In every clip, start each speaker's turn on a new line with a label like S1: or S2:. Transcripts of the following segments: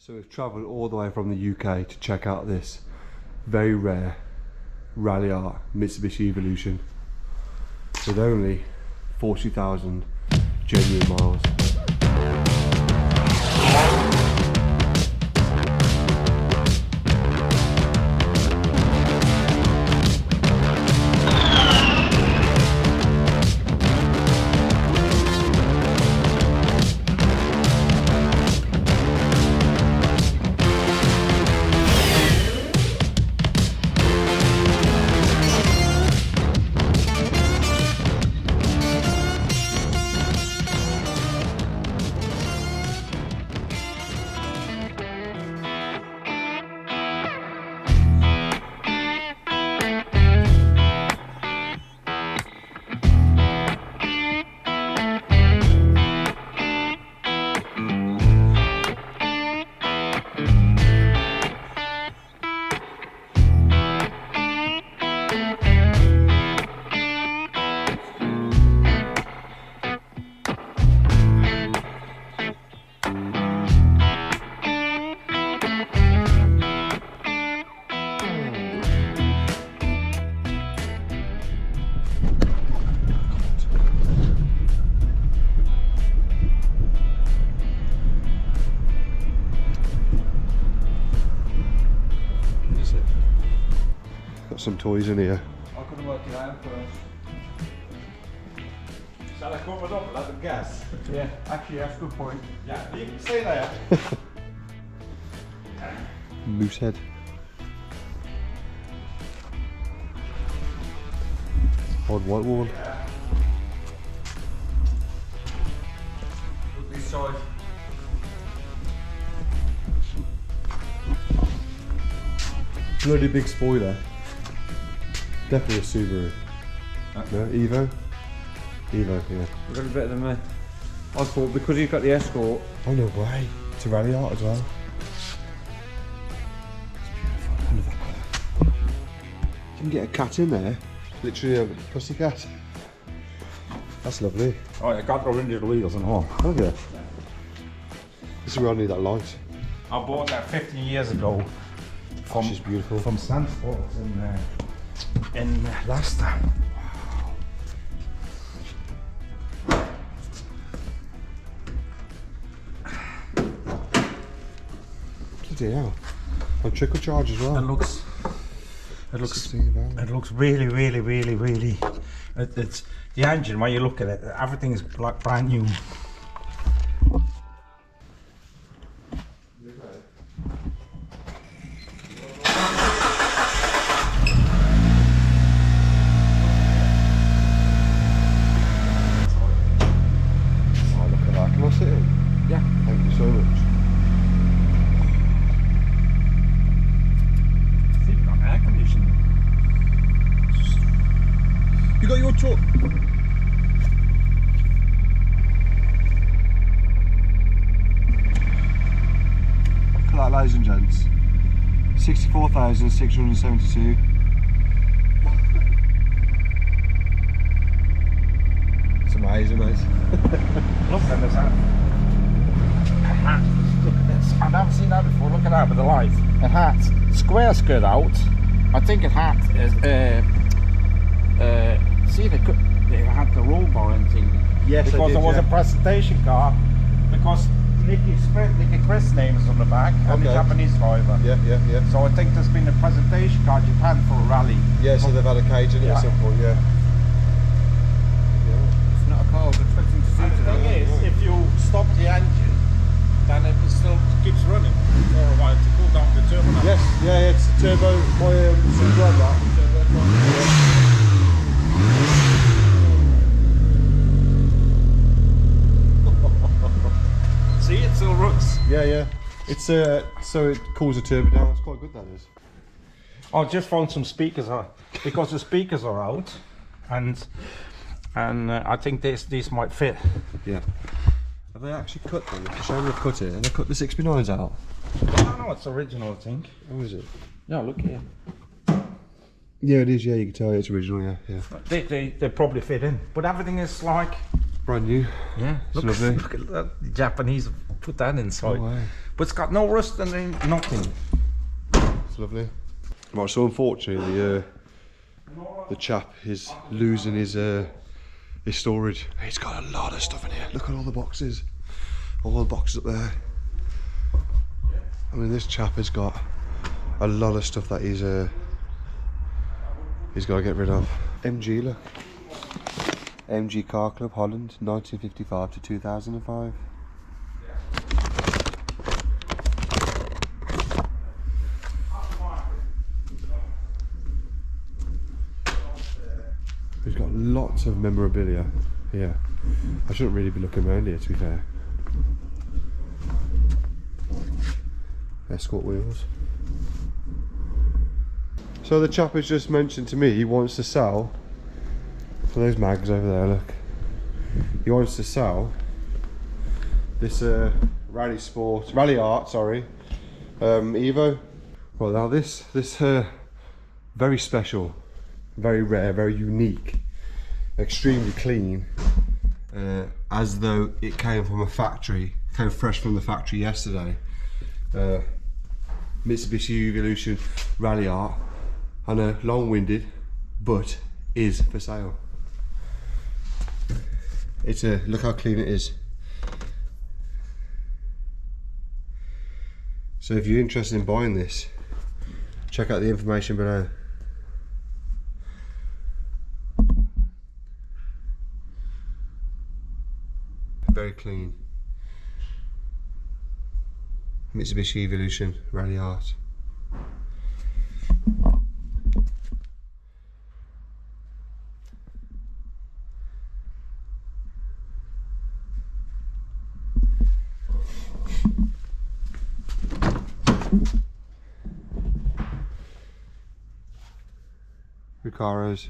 S1: So we've travelled all the way from the UK to check out this very rare Ralliart Mitsubishi Evolution with only 40,000 genuine miles. Some toys in here.
S2: I couldn't work it out first. Shall I cover it up like the gas? Yeah, actually that's a good point. Yeah, you can stay there.
S1: Moose head. Odd white wall.
S2: Yeah. Look this side.
S1: Bloody big spoiler. Definitely a Subaru. No, EVO? EVO, yeah.
S2: You're a bit better than me. I thought because you've got the Escort.
S1: Oh no way. It's a Ralliart as well. It's beautiful. I love that colour. You can get a cat in there. Literally a pussy cat. That's lovely.
S2: Oh, I got the rendered wheels and all.
S1: Oh yeah. This is where I need that light.
S2: I bought that 15 years ago. From,
S1: She's beautiful.
S2: From Stanford in Leicester.
S1: Bloody hell. On trickle charge as well.
S2: It looks really, really, really, really. It's the engine. When you look at it, everything is like brand new.
S1: Yeah. Thank you so much.
S2: It's even got air conditioning.
S1: You got your truck? Look at that, ladies and gents. 64,672. It's amazing, mate.
S2: Look at this. Hat. Look at this. I've never seen that before. Look at that with the light. A hat. Square skirt out. I think a hat is. See, they had the roll bar and thing.
S1: Yes,
S2: because there was a presentation car. Because Nicky Chris' name is on the back, and the Japanese driver.
S1: Yeah.
S2: So I think there's been a presentation car in Japan for a rally.
S1: Yeah, so they've had a cage in it at some point, yeah.
S2: It's not a car I was expecting to see today. The thing is, if you stop the engine, then it still keeps running for a while to cool down the turbo.
S1: Yes, yeah, it's turbo, my Subaru that.
S2: See, it still runs.
S1: Yeah. It's so it cools the turbo down. It's quite good, that is.
S2: I just found some speakers because the speakers are out, and I think these might fit.
S1: Yeah. Have they actually cut them? It's a shame they've cut it. And they cut the 6B9s out.
S2: No, it's original, I think.
S1: Oh, is it?
S2: Yeah, look here.
S1: Yeah, it is. Yeah, you can tell it's original. Yeah.
S2: They probably fit in, but everything is like
S1: Brand new.
S2: Yeah,
S1: It's lovely.
S2: look at that. The Japanese put that inside.
S1: Oh, wow.
S2: But it's got no rust and nothing.
S1: It's lovely. Right, so unfortunately the chap is losing his storage. He's got a lot of stuff in here. Look at all the boxes. All the boxes up there. I mean, this chap has got a lot of stuff that he's got to get rid of. MG, look. MG Car Club, Holland, 1955 to 2005. He's got lots of memorabilia here. I shouldn't really be looking around here, to be fair. Escort wheels. So the chap has just mentioned to me he wants to sell, for those mags over there, look. He wants to sell this Ralliart, sorry, EVO. Well, now this very special, very rare, very unique, extremely clean, as though it came from a factory, came fresh from the factory yesterday. Mitsubishi Evolution Ralliart. I know, long-winded, but is for sale. It's look how clean it is. So if you're interested in buying this, check out the information below. Very clean. Mitsubishi Evolution Ralliart. Recaros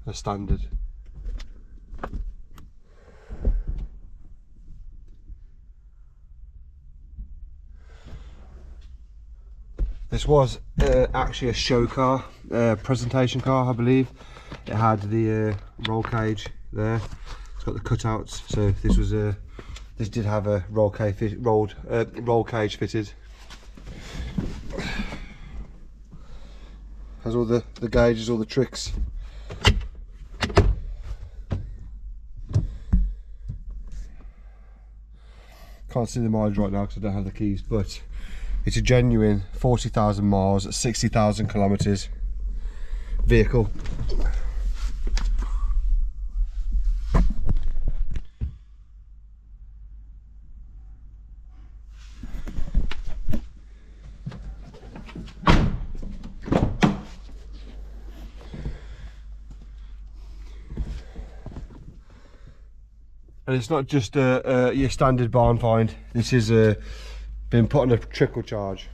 S1: are standard. This was actually a show car, presentation car, I believe. It had the roll cage there. It's got the cutouts. So this was this did have a roll cage fitted. Has all the gauges, all the tricks. Can't see the mileage right now because I don't have the keys, but it's a genuine 40,000 miles, 60,000 kilometers vehicle. And it's not just your standard barn find. This is been put on a trickle charge,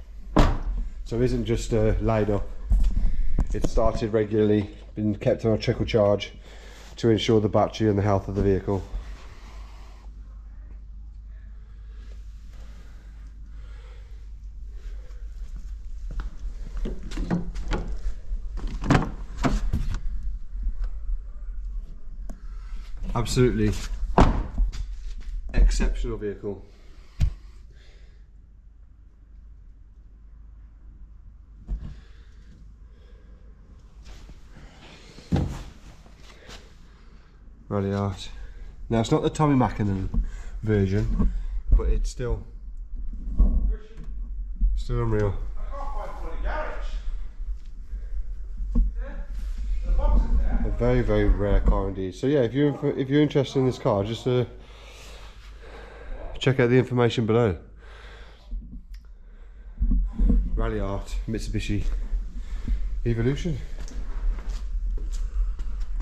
S1: so it isn't just laid up. It's started regularly, been kept on a trickle charge to ensure the battery and the health of the vehicle. Absolutely exceptional vehicle. Ralliart. Now it's not the Tommy Mackinnon version, but it's still unreal. A very, very rare car indeed. So yeah, if you're interested in this car, just check out the information below. Ralliart Mitsubishi Evolution.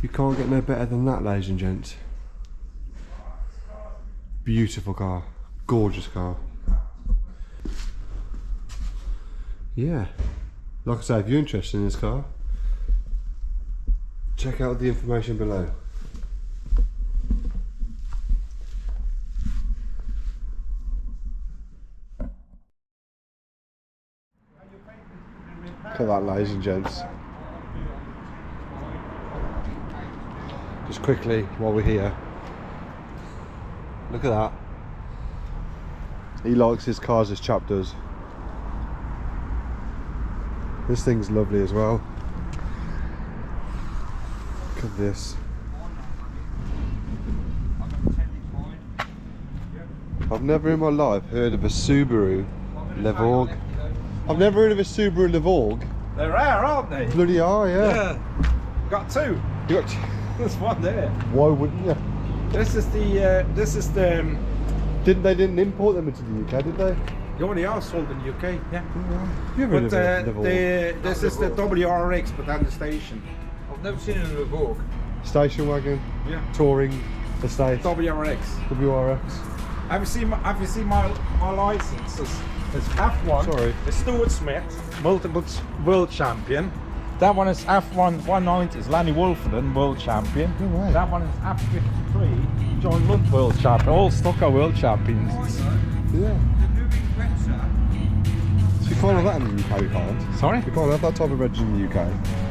S1: You can't get no better than that, ladies and gents. Beautiful car, gorgeous car. Yeah, like I say, if you're interested in this car, check out the information below. Look at that, ladies and gents. just quickly while we're here. Look at that. He likes his cars, this chap does. This thing's lovely as well. Look at this. I've never in my life heard of a Subaru Levorg. I've never heard of a Subaru Levorg.
S2: They're rare, aren't they?
S1: Bloody are, yeah.
S2: Yeah. Got two.
S1: You got
S2: There's one there.
S1: Why wouldn't you?
S2: This is the.
S1: They didn't import them into the UK, did they?
S2: The only are sold in the UK. Yeah.
S1: You ever
S2: But
S1: heard of a Levorg?
S2: this is the WRX, but at the station.
S3: I've never seen it in a Vogue.
S1: Station wagon,
S2: Yeah.
S1: touring estate,
S2: WRX.
S1: WRX.
S2: Have you seen my license? It's F1.
S1: Sorry.
S2: It's Stuart Smith, multiple world champion. That one is F1 190. It's Lanny Wolfenden, world champion.
S1: No way.
S2: That one is F53. John Lund, world champion. All stock are world champions.
S1: Yeah.
S3: The new Wexer.
S1: So you can't have that in the UK, you can't.
S2: Sorry?
S1: You can't have that type of reg in the UK.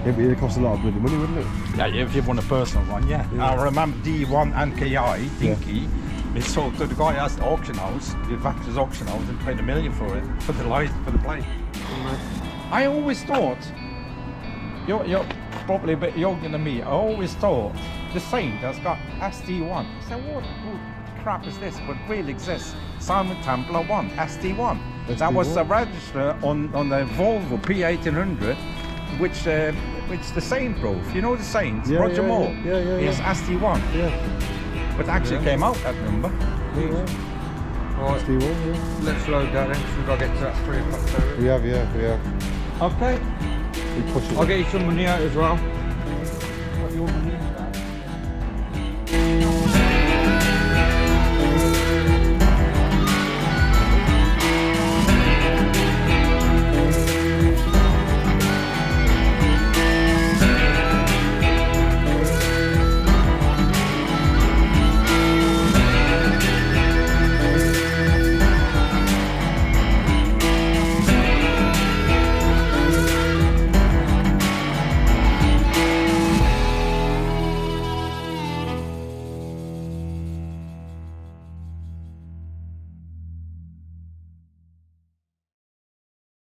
S1: It'd cost a lot of bloody money, wouldn't it?
S2: Yeah, if you want a personal one, yeah.
S1: Yeah.
S2: I remember D1 NKI, Dinky. It sold to the guy at the auction house, the Vactor's auction house, and paid $1 million for it, for the light, for the plate. I always thought, you're probably a bit younger than me, I always thought the Saint has got SD1. I said, what crap is this? But it really exists. Simon Templar 1, SD1. That was the register on the Volvo P1800, which the Saint drove. You know the Saint,
S1: Yeah,
S2: Roger
S1: yeah,
S2: Moore?
S1: yeah, yeah, yeah.
S2: It's SD1.
S1: Yeah.
S2: But actually came out that number.
S3: Right,
S1: SD1, yeah.
S3: let's load that in, so we've got to get to that 3 o'clock service.
S1: We have.
S3: Okay,
S1: We push it.
S3: I'll get you some money out as well. What you want money out?